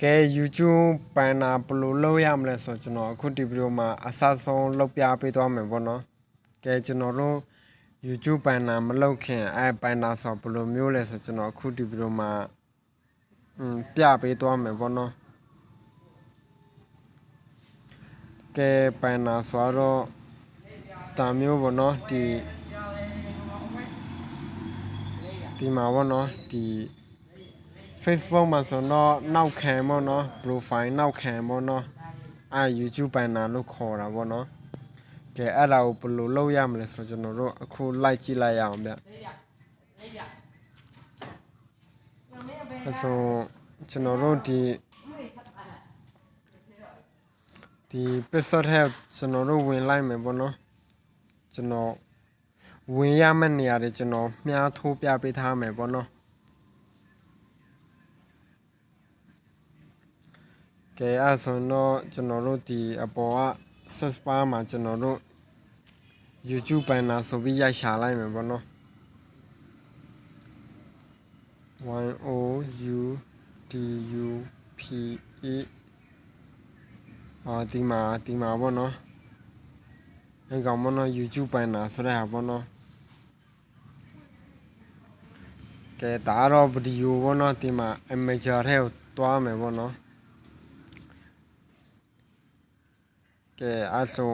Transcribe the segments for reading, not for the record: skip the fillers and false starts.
ကဲ YouTube ပန်နာဘယ်လိုလုပ်ရမလဲဆိုကျွန်တော်အခုဒီဗီဒီယိုမှာအစဆုံးလုပ်ပြပေးသွားမယ်ပေါ့နော်ကဲကျွန်တော်တို့ YouTube ပန်နာမလုပ်ခင်ပန်နာဆိုဘယ်လိုမျိုးလဲဆိုကျွန်တော်အခုဒီဗီဒီယိုမှာပြပေးသွားမယ်ပေါ့နော်ကဲပန်နာဆိုတော့တာမျိုးပေါ့နော်ဒီမှာပေါ့နော်ဒီ Facebook မှာဆိုတော့နောက်ခံပေါ့နော် profile နောက်ခံပေါ့နော်YouTube ပန်နာလို့ခေါ်တာပေါ့နော်ကဲအဲ့ဒါကိုဘယ်လိုလုပ်ရမလဲဆိုကျွန်တော်တို့အခုလိုက်ကြည့်လိုက်ရအောင်ဗျဆိုကျွန်တော်တို့ဒီ episode ထဲကျွန်တော်တို့ဝင်လိုက်မယ်ပေါ့နော်ကျွန်တော်ဝင်ရမယ့်နေရာတွေကျွန်တော်မြားထိုးပြပေးထားမယ်ပေါ့နော်ကဲအဲ့ဆိုတော့ကျွန်တော်တို့ဒီအပေါ်က search bar မှာကျွန်တော်တို့ YouTube ပန်နာဆိုပြီးရိုက်ရှာလိုက်မယ်ပေါ့နော် YOUTUPE ဒီမှာပေါ့နော်အဲ့ကောင်ပေါ့နော် YouTube ပန်နာဆိုတဲ့ဟာပေါ့နော်ကဲဒါတော့ဗီဒီယိုပေါ့နော်ဒီမှာ image ထဲကိုတွားမယ်ပေါ့နော်ကဲအဲ့ဆို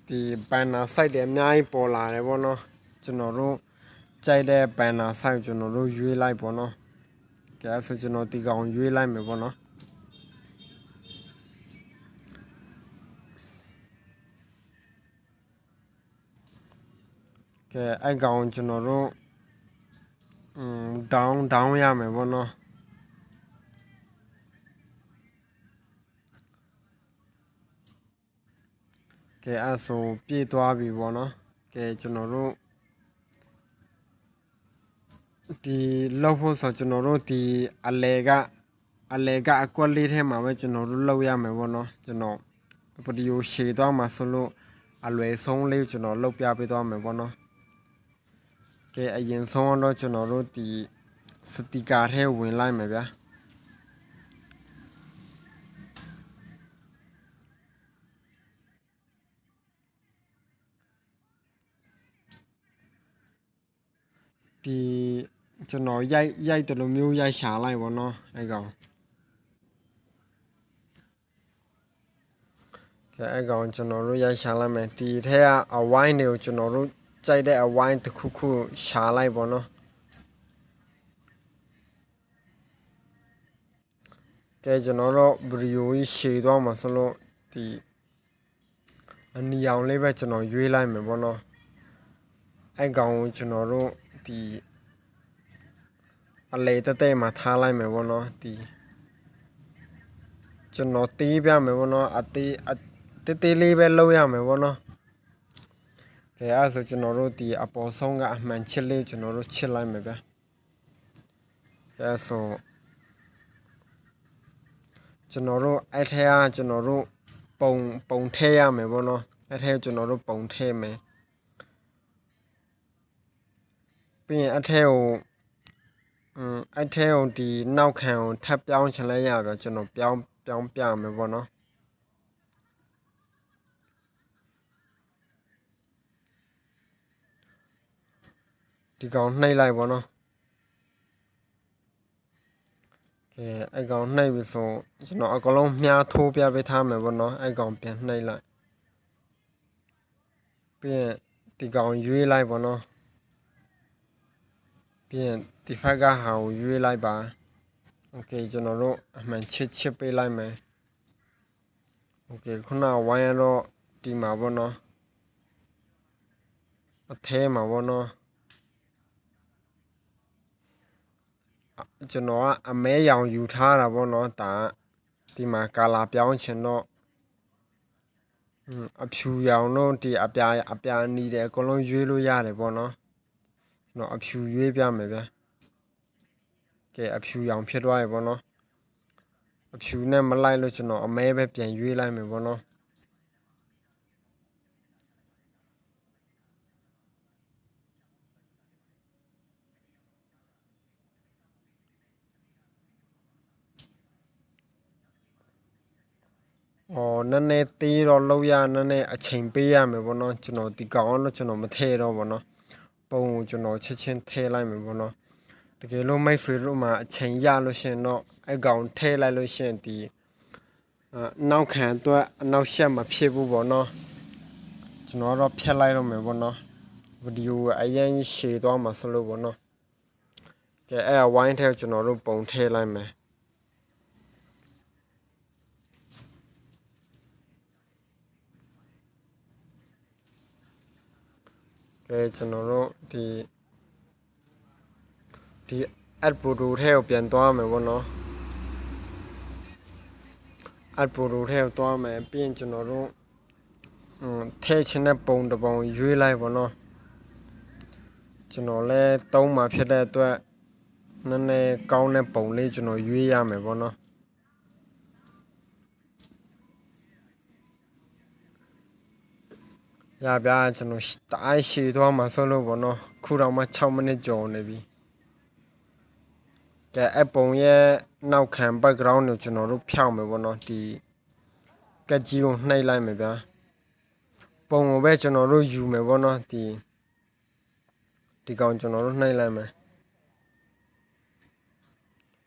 ဒီပန်နာ site တွေအများကြီးပေါ်လာတယ်ပေါ့နော်ကျွန်တော်တို့ကြိုက်တဲ့ပန်နာ site ကျွန်တော်တို့ရွေးလိုက်ပေါ့နော်ကဲအဲ့ဆိုကျွန်တော်ဒီကောင်ရွေးလိုက်မယ်ပေါ့နော်ကဲအဲ့ကောင်ကျွန်တော်တို့down ရမယ်ပေါ့နော်ကဲအဲ့ဆိုပြေးသွားပြီပေါ့နော်ကဲကျွန်တော်တို့ဒီလောက်ဖို့ဆိုကျွန်တော်တို့ဒီအလဲကအကွက်လေးထဲမှာပဲကျွန်တော်တို့လောက်ရမယ်ပေါ့နော်ကျွန်တော်ဗီဒီယိုရှည်သွားမှာဆိုလို့အလွယ်ဆုံးလေးကျွန်တော်လောက်ပြပေးသွားမယ်ပေါ့နော်ကဲအရင်ဆုံးတော့ကျွန်တော်တို့ဒီစတီကာထဲဝင်လိုက်မယ်ဗျာဒီကျွန်တော်ရိုက်တယ်လို့မျိုးရိုက်ရှာလိုက်ပေါ့နော်အဲ့ကောင်ကဲအဲ့ကောင်ကျွန်တော်တို့ရိုက်ရှာလိုက်မယ်ဒီထဲကအဝိုင်းတွေကိုကျွန်တော်တို့ကြိုက်တဲ့အဝိုင်းတစ်ခုရှာလိုက်ပေါ့နော်ကဲကျွန်တော်တို့ဗီဒီယိုကြီးရှည်သွားမှာဆိုလို့ဒီအနီရောင်လေးပဲကျွန်တော်ရွေးလိုက်မယ်ပေါ့နော်အဲ့ကောင်ကိုကျွန်တော်တို့ဒီအလေတဲ့မှာထားလိုက်မယ်ပေါ့နော်ဒီကျွန်တော်တီးပြမယ်ပေါ့နော်တေးလေးပဲလုပ်ရမယ်ပေါ့နော်ကဲအဲ့ဆိုကျွန်တော်တို့ဒီအပေါ်ဆုံးကအမှန်ချစ်လေးကျွန်တော်တို့ချစ်လိုက်မယ်ဗျာကဲဆိုကျွန်တော်တို့အဲ့ထဲကကျွန်တော်တို့ပုံထဲရမယ်ပေါ့နော်အဲ့ထဲကျွန်တော်တို့ပုံထဲမယ်ပြီးရင်အဲ့ထဲကိုဒီနောက်ခံကိုထပ်ပြောင်းချင်လိုက်ရပြကျွန်တော်ပြောင်းပြမယ်ပေါ့နော်ဒီကောင်နှိပ်လိုက်ပေါ့နော်ကဲအဲ့ကောင်နှိပ်ပြီဆိုကျွန်တော်အကလုံးမြားထိုးပြပေးထားမယ်ပေါ့နော်အဲ့ကောင်ပြန်နှိပ်လိုက်ပြီးရင်ဒီကောင်ရွေးလိုက်ပေါ့နော်ပြီးရင်ဒီဖက်ကဟာကိုရွေးလိုက်ပါโอเคကျွန်တော်တို့အမှန်ချစ်ပေးလိုက်မယ်โอเคခုနဝိုင်းရတော့ဒီမှာပေါ့နော်အထဲမှာပေါ့နော်ကျွန်တော်ကအမဲရောင်ယူထားတာပေါ့နော်ဒါဒီမှာကာလာပြောင်းချင်တော့အဖြူရောင်တော့ဒီအပြာနီးတယ်အကုန်လုံးရွေးလို့ရတယ်ပေါ့နော်ကျွန်တော်အဖြူရွေးပြမယ်ဗျာကဲအဖြူရောင်ဖြစ်သွားပြီပေါ့နော်အဖြူနဲ့မလိုက်လို့ကျွန်တော်အမဲပဲပြန်ရွေးလိုက်မယ်ပေါ့နော် နည်းနည်းသေးတော့လောက်ရနည်းနည်းအချိန်ပေးရမယ်ပေါ့နော်ကျွန်တော်ဒီကောင်တော့ကျွန်တော်မထဲတော့ပေါ့နော်ပုံကိုကျွန်တော်ချက်ချင်းထဲလိုက်မယ်ပေါ့နော်တကယ်လို့မိတ်ဆွေတို့မှာအချိန်ရလို့ရှင်တော့အကောင်ထဲလိုက်လို့ရှင်ဒီနောက်ခံတော့အနောက်ရှက်မဖြစ်ဘူးပေါ့နော်ကျွန်တော်တော့ဖြတ်လိုက်တော့မယ်ပေါ့နော်ဗီဒီယိုအရင်ရှည်သွားမှာဆိုလို့ပေါ့နော်ကဲအဲ့ဝိုင်းထဲကျွန်တော်တို့ပုံထဲလိုက်မယ်ကဲကျွန်တော်တို့ဒီ add photo ထဲကိုပြန်သွားမယ်ပေါ့နော် add photo ထဲကိုသွားမယ်ပြီးရင်ကျွန်တော်တို့ထဲချင်တဲ့ပုံတစ်ပုံရွေးလိုက်ပေါ့နော်ကျွန်တော်လဲသုံးမှာဖြစ်တဲ့အတွက်နည်းနည်းကောင်းတဲ့ပုံလေးကျွန်တော်ရွေးရမယ်ပေါ့နော်ရပြကျွန်တော်တအားရှည်သွားမှာဆိုလို့ပေါ့နော်ခုတော့မှ6မိနစ်ကျော်နေပြီကဲအပုံရဲ့နောက်ခံ background ကိုကျွန်တော်တို့ဖြောက်မယ်ပေါ့နော်ဒီကက်ကြီးကိုနှိပ်လိုက်မယ်ဗျာပုံကိုပဲကျွန်တော်တို့ယူမယ်ပေါ့နော်ဒီကောင်ကျွန်တော်တို့နှိပ်လိုက်မယ်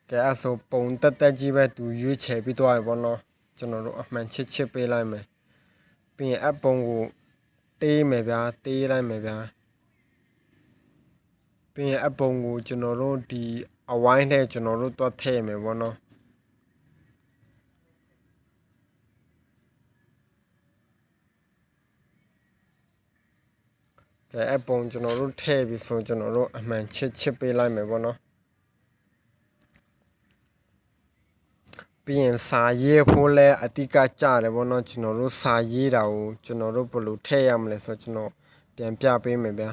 ကဲအဲ့ဆိုပုံတက်ကြီးပဲသူရွေးချယ်ပြီးသွားပြီပေါ့နော်ကျွန်တော်တို့အမှန်ချစ်ပေးလိုက်မယ်ပြီးရင်အပုံကိုတေးမယ်ဗျာတေးလိုက်မယ်ဗျာပြီးရင်အပုံကိုကျွန်တော်တို့ဒီအဝိုင်းထဲကျွန်တော်တို့တော့ထည့်မယ်ပေါ့နော်ကဲအပုံကျွန်တော်တို့ထည့်ပြီးဆိုကျွန်တော်တို့အမှန်ချစ်ပေးလိုက်မယ်ပေါ့နော်ပြီးရင်စာရေးဖို့လဲအတိကကြတယ်ပေါ့နော်ကျွန်တော်တို့စာရေးတာကိုကျွန်တော်တို့ဘယ်လိုထည့်ရမလဲဆိုတော့ကျွန်တော်ပြန်ပြပေးမယ်ဗျာ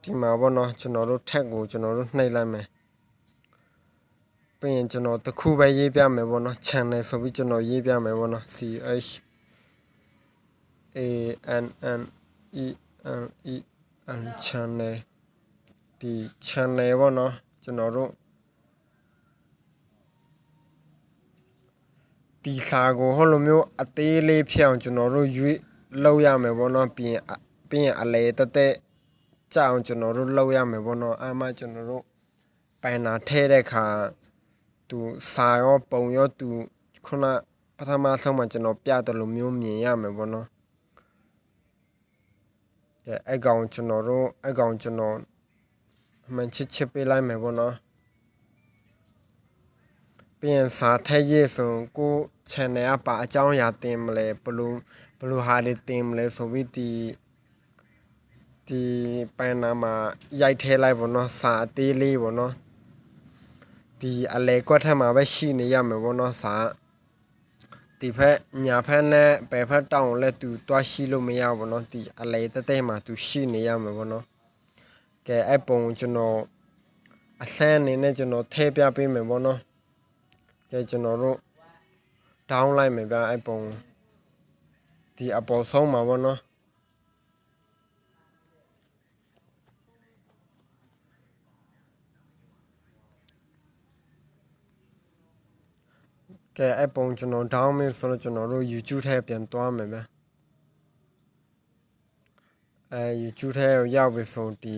ဒီမှာပေါ့နော်ကျွန်တော်တို့ထက်ကိုကျွန်တော်တို့နှိပ်လိုက်မယ်ပြီးရင်ကျွန်တော်တခုပဲရေးပြမယ်ပေါ့နော် channel ဆိုပြီးကျွန်တော်ရေးပြမယ်ပေါ့နော် CHANNEL channel ဒီ channel ပေါ့နော်ကျွန်တော်တို့ဒီစာကိုဟိုလိုမျိုးအသေးလေးဖြစ်အောင်ကျွန်တော်တို့ရွေးလောက်ရမယ်ပေါ့နော်ပြီးရင်အလဲတက်ကြောင်ကျွန်တော်တို့လောက်ရမယ်ပေါ့နော်အမှကျွန်တော်တို့ပန်နာထဲတဲ့ခါသူစာရောပုံရောသူခုနပထမဆုံးမှာကျွန်တော်ပြတယ်လို့မျိုးမြင်ရမယ်ပေါ့နော်အဲ့ကောင်ကျွန်တော်အမှန်ချစ်ပေးလိုက်မယ်ပေါ့နော်ပြီးရင်စာထည့်ရေးဆိုကို channel အပါအကြောင်းအရာတင်မလဲဘလို့ဟာတွေတင်မလဲဆိုပြီးဒီပန်နာမှာရိုက်ထဲလိုက်ပေါ့နော်စာအသေးလေးပေါ့နော်ဒီအလဲကွက်ထက်မှာပဲရှိနေရမယ်ပေါ့နော်စာဒီဖက်ညာဖက်နဲ့ဘယ်ဖက်တောင်းလဲသူတွားရှိလို့မရဘူးเนาะဒီအလဲတဲ့မှာသူရှိနေရမှာပေါ့เนาะကဲအဲ့ပုံကျွန်တော်အဆန်းအနေနဲ့ကျွန်တော်ထည့်ပြပေးမယ်ပေါ့เนาะကဲကျွန်တော်တို့ down လိုက်မယ်ဗျာအဲ့ပုံဒီအပေါ်ဆုံးမှာပေါ့เนาะကဲအဲ့ပုံကျွန်တော် down မယ်ဆိုတော့ကျွန်တော်တို့ YouTube ထဲပြန်သွားမယ်ဗျာYouTube ထဲရောက်ပြီဆိုဒီ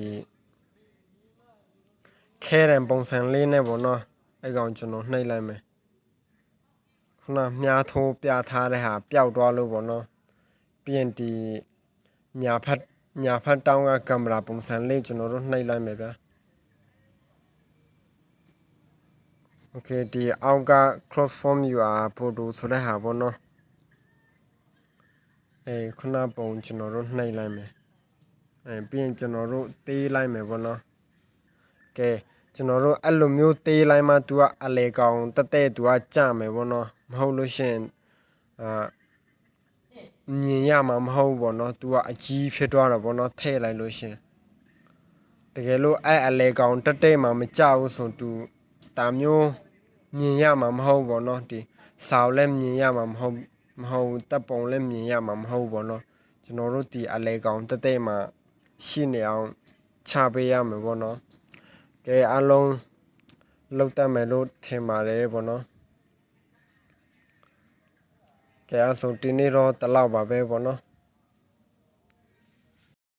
ခဲတဲ့ပုံစံလေးနဲ့ပေါ့နော်အဲ့ကောင်ကျွန်တော်နှိပ်လိုက်မယ်ခုနမြားထိုးပြထားတဲ့ဟာပျောက်သွားလို့ပေါ့နော်ပြီးရင်ဒီညာဖက်တောင်းကကင်မရာပုံစံလေးကျွန်တော်တို့နှိပ်လိုက်မယ်ဗျာโอเคဒီအောက်က close form UR photo ဆိုတဲ့ဟာပေါ့နော်ခုနပုံကျွန်တော်တို့နှိပ်လိုက်မယ်ပြီးရင်ကျွန်တော်တို့သေးလိုက်မယ်ပေါ့နော်ကဲကျွန်တော်တို့အဲ့လိုမျိုးသေးလိုက်မှသူကအလေကောင်တဲ့သူကကြမယ်ပေါ့နော်မဟုတ်လို့ရှင်မြင်ရမှာမဟုတ်ပေါ့နော်သူကအကြီးဖြစ်သွားတာပေါ့နော်ထဲ့လိုက်လို့ရှင်တကယ်လို့အဲ့အလေကောင်တဲ့မှာမကြဘူးဆိုသူတာမျိုးမြင်ရမှာမဟုတ်ပေါ့နော်ဒီစာလည်းမြင်ရမှာမဟုတ်တပ်ပုံလည်းမြင်ရမှာမဟုတ်ပေါ့နော်ကျွန်တော်တို့ဒီအလေကောင်တဲ့မှာရှိနေအောင်ချပေးရမယ်ပေါ့နော်ကဲအားလုံးလောက်တတ်မယ်လို့ထင်ပါတယ်ပေါ့နော် ကဲအဆုံဒီနေ့တော့တလောက်ပါပဲပေါ့နော်